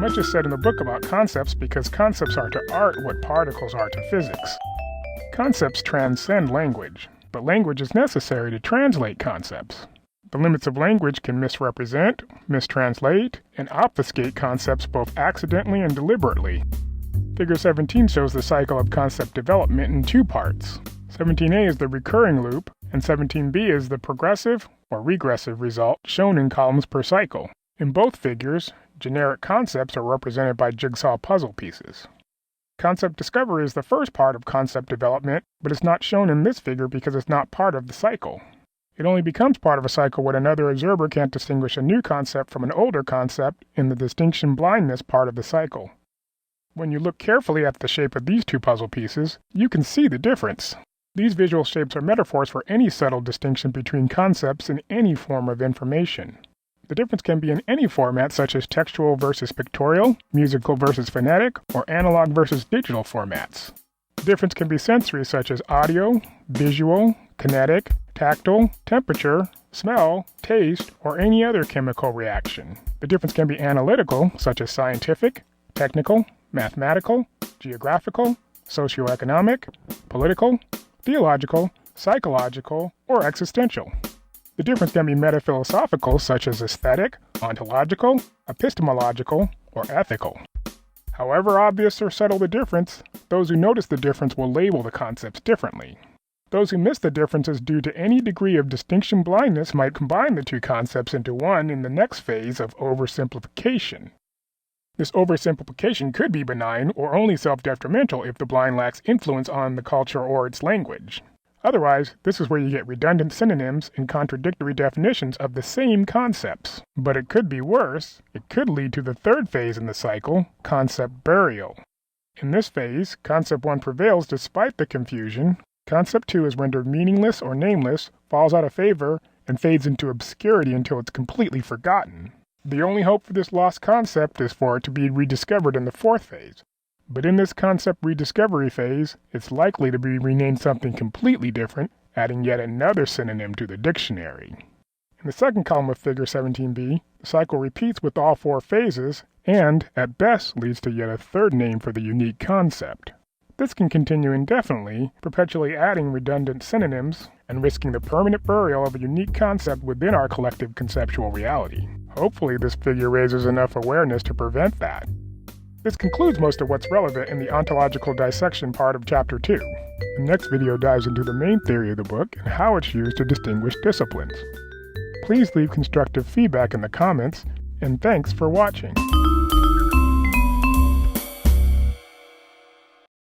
Much is said in the book about concepts because concepts are to art what particles are to physics. Concepts transcend language, but language is necessary to translate concepts. The limits of language can misrepresent, mistranslate, and obfuscate concepts both accidentally and deliberately. Figure 17 shows the cycle of concept development in two parts. 17a is the recurring loop, and 17b is the progressive or regressive result shown in columns per cycle. In both figures, generic concepts are represented by jigsaw puzzle pieces. Concept discovery is the first part of concept development, but is not shown in this figure because it's not part of the cycle. It only becomes part of a cycle when another observer can't distinguish a new concept from an older concept in the distinction blindness part of the cycle. When you look carefully at the shape of these two puzzle pieces, you can see the difference. These visual shapes are metaphors for any subtle distinction between concepts in any form of information. The difference can be in any format such as textual versus pictorial, musical versus phonetic, or analog versus digital formats. The difference can be sensory such as audio, visual, kinetic, tactile, temperature, smell, taste, or any other chemical reaction. The difference can be analytical such as scientific, technical, mathematical, geographical, socioeconomic, political, theological, psychological, or existential. The difference can be metaphilosophical such as aesthetic, ontological, epistemological, or ethical. However obvious or subtle the difference, those who notice the difference will label the concepts differently. Those who miss the differences due to any degree of distinction blindness might combine the two concepts into one in the next phase of oversimplification. This oversimplification could be benign or only self-detrimental if the blind lacks influence on the culture or its language. Otherwise, this is where you get redundant synonyms and contradictory definitions of the same concepts. But it could be worse. It could lead to the third phase in the cycle, concept burial. In this phase, concept 1 prevails despite the confusion. Concept 2 is rendered meaningless or nameless, falls out of favor, and fades into obscurity until it's completely forgotten. The only hope for this lost concept is for it to be rediscovered in the fourth phase. But in this concept rediscovery phase, it's likely to be renamed something completely different, adding yet another synonym to the dictionary. In the second column of Figure 17b, the cycle repeats with all four phases, and, at best, leads to yet a third name for the unique concept. This can continue indefinitely, perpetually adding redundant synonyms, and risking the permanent burial of a unique concept within our collective conceptual reality. Hopefully this figure raises enough awareness to prevent that. This concludes most of what's relevant in the ontological dissection part of Chapter 2. The next video dives into the main theory of the book and how it's used to distinguish disciplines. Please leave constructive feedback in the comments, and thanks for watching.